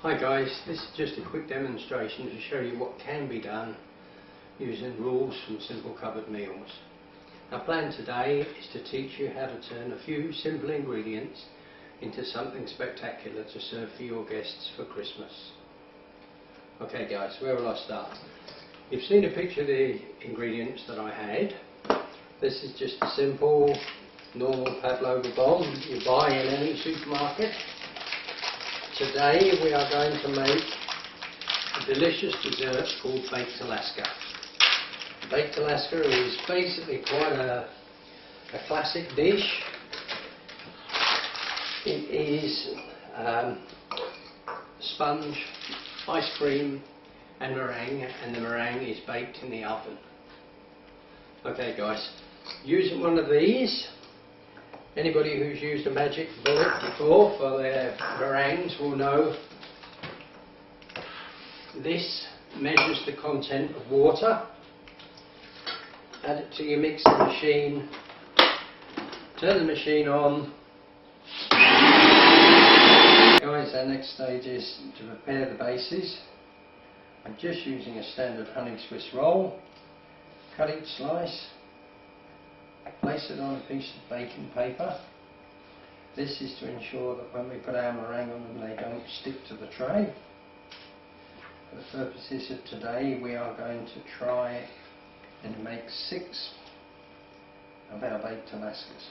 Hi guys, this is just a quick demonstration to show you what can be done using rules from Simple Cupboard Meals. Our plan today is to teach you how to turn a few simple ingredients into something spectacular to serve for your guests for Christmas. Okay guys, where will I start? You've seen a picture of the ingredients that I had. This is just a simple normal pavlova bomb you buy in any supermarket. Today we are going to make a delicious dessert called Baked Alaska. Baked Alaska is basically quite a classic dish. It is sponge, ice cream and meringue, and the meringue is baked in the oven. Okay guys, using one of these, anybody who's used a magic bullet before for their meringues will know this measures the content of water. Add it to your mixing machine, turn the machine on. Guys, our next stage is to prepare the bases. I'm just using a standard honey Swiss roll. Cut each slice, place it on a piece of baking paper. This is to ensure that when we put our meringue on them they don't stick to the tray. For the purposes of today we are going to try and make 6 of our Baked Alaskas.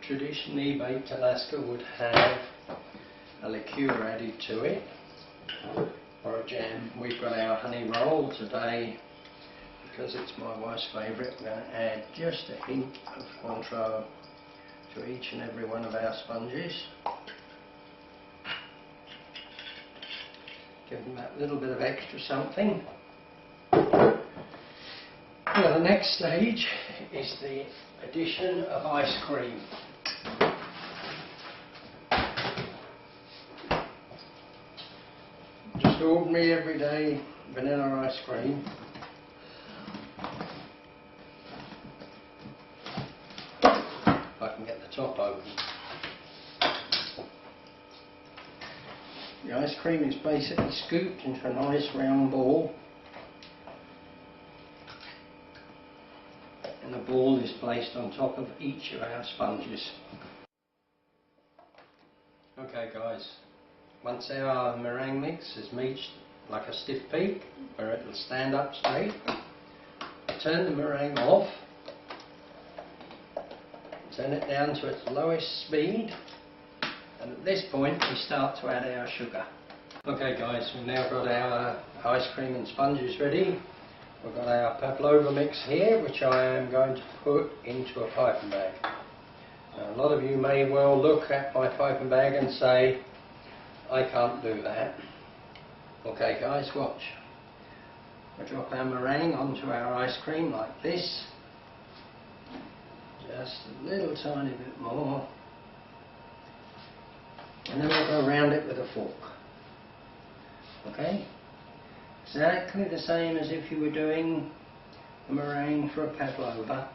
Traditionally, Baked Alaska would have a liqueur added to it, or a jam. We've got our honey roll today. Because it's my wife's favourite, we're going to add just a hint of Cointreau to each and every one of our sponges. Give them that little bit of extra something. Now the next stage is the addition of ice cream. Just ordinary everyday vanilla ice cream. If I can get the top open. The ice cream is basically scooped into a nice round ball, and the ball is placed on top of each of our sponges. Okay guys, once our meringue mix is reached like a stiff peak where it will stand up straight, turn the meringue off, turn it down to its lowest speed, and at this point we start to add our sugar. Okay guys, we've now got our ice cream and sponges ready. We've got our pavlova mix here, which I am going to put into a piping bag. Now, a lot of you may well look at my piping bag and say, I can't do that. Okay guys, watch. We drop our meringue onto our ice cream like this. Just a little tiny bit more. And then we'll go around it with a fork. Okay? Exactly the same as if you were doing a meringue for a pavlova.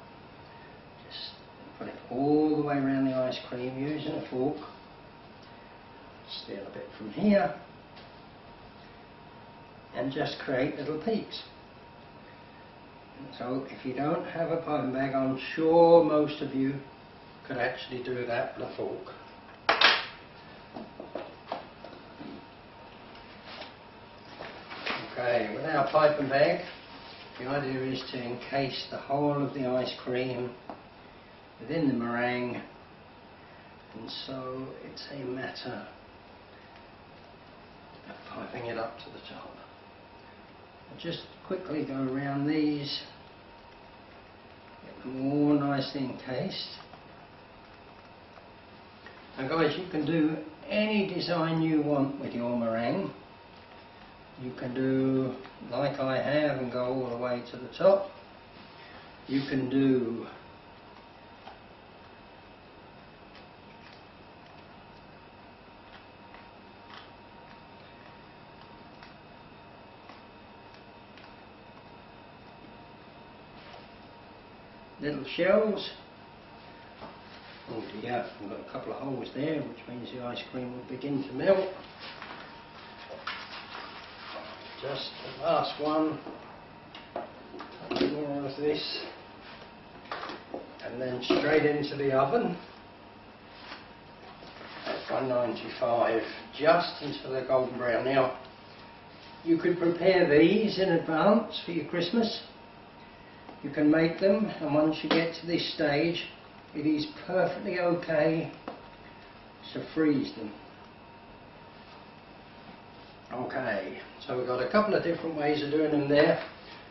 Just put it all the way around the ice cream using a fork. Steal a bit from here. And just create little peaks. So if you don't have a piping bag, I'm sure most of you could actually do that with a fork. Okay, with our piping bag, the idea is to encase the whole of the ice cream within the meringue, and so it's a matter of piping it up to the top. I'll just quickly go around these, get them all nicely encased. Now guys, you can do any design you want with your meringue. You can do like I have and go all the way to the top. You can do little shells. Oh dear, I've got a couple of holes there, which means the ice cream will begin to melt. Just the last one. A bit more of this. And then straight into the oven at 195, just until they're golden brown. Now, you could prepare these in advance for your Christmas. You can make them, and once you get to this stage, it is perfectly okay to freeze them. Okay, so we've got a couple of different ways of doing them there.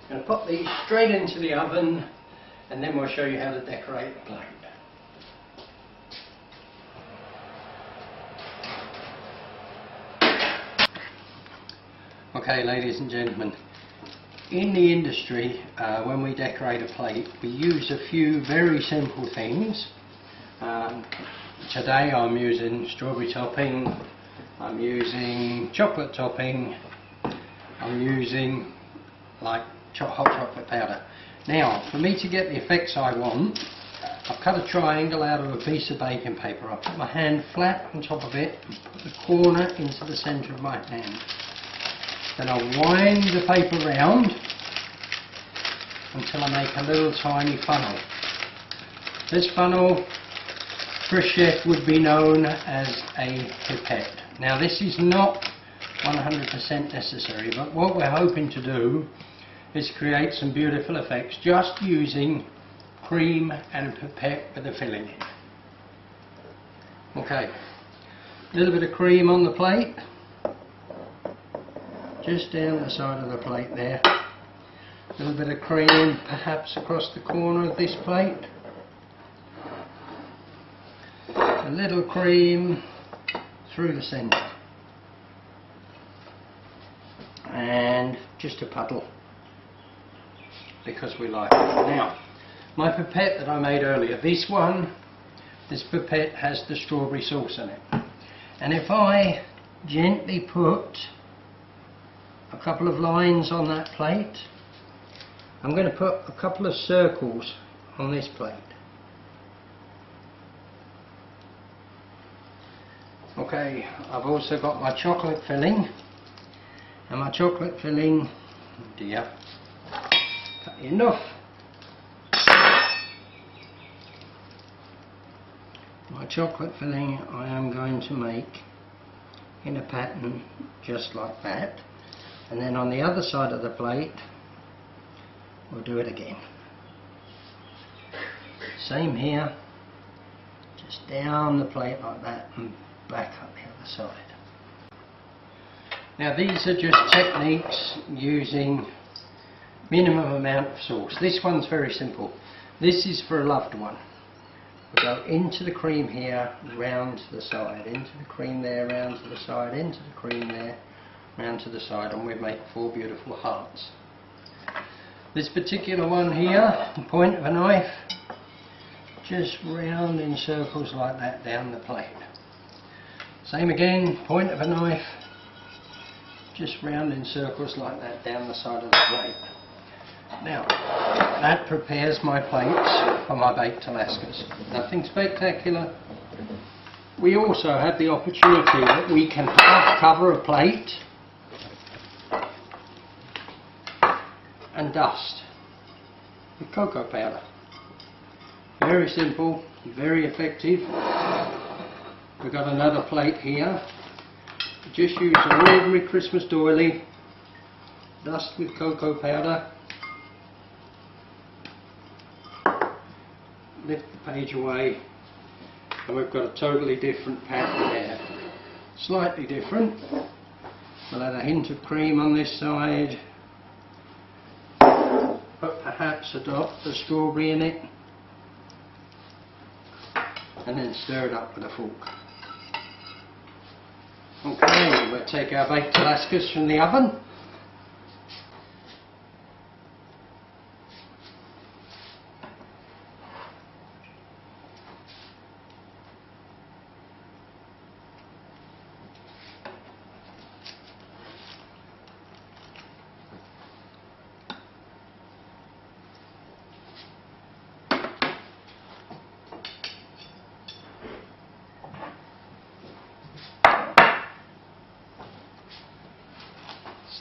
I'm going to pop these straight into the oven, and then we'll show you how to decorate the plate. Okay, ladies and gentlemen, in the industry, when we decorate a plate, we use a few very simple things. Today I'm using strawberry topping, I'm using chocolate topping, I'm using like hot chocolate powder. Now, for me to get the effects I want, I've cut a triangle out of a piece of baking paper. I put my hand flat on top of it and put the corner into the centre of my hand. Then I wind the paper round until I make a little tiny funnel. This funnel for a chef would be known as a pipette. Now this is not 100% necessary, but what we're hoping to do is create some beautiful effects just using cream and a pipette with a filling in. Okay, a little bit of cream on the plate, just down the side of the plate there. A little bit of cream perhaps across the corner of this plate. A little cream through the centre. And just a puddle, because we like it. Now, my pipette that I made earlier, this pipette has the strawberry sauce in it. And if I gently put a couple of lines on that plate, I'm going to put a couple of circles on this plate. Okay, I've also got my chocolate filling, and my chocolate filling, oh dear, enough. My chocolate filling I am going to make in a pattern just like that, and then on the other side of the plate we'll do it again. Same here, just down the plate like that and back up the other side. Now these are just techniques using minimum amount of sauce. This one's very simple. This is for a loved one. We go into the cream here, round to the side, into the cream there, round to the side, into the cream there, round to the side, and we make 4 beautiful hearts. This particular one here, the point of a knife, just round in circles like that down the plate. Same again, point of a knife, just round in circles like that down the side of the plate. Now, that prepares my plates for my baked Alaskas. Nothing spectacular. We also have the opportunity that we can half cover a plate and dust with cocoa powder. Very simple, very effective. We've got another plate here. Just use an ordinary Christmas doily, dust with cocoa powder, lift the page away, and we've got a totally different pattern there. Slightly different. We'll add a hint of cream on this side, put perhaps a dot of strawberry in it, and then stir it up with a fork. Okay, we'll take our baked Alaskas from the oven.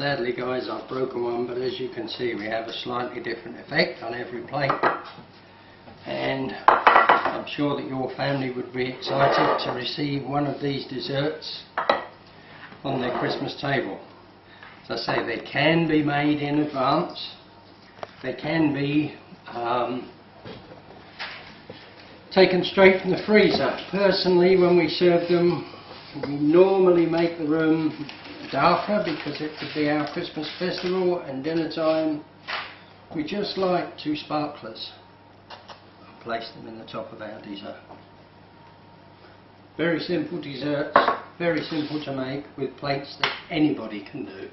Sadly guys, I've broken one, but as you can see we have a slightly different effect on every plate, and I'm sure that your family would be excited to receive one of these desserts on their Christmas table. As I say, they can be made in advance, they can be taken straight from the freezer. Personally, when we serve them, we normally make the room darker because it could be our Christmas festival and dinner time. We just like 2 sparklers and place them in the top of our dessert. Very simple desserts, very simple to make, with plates that anybody can do.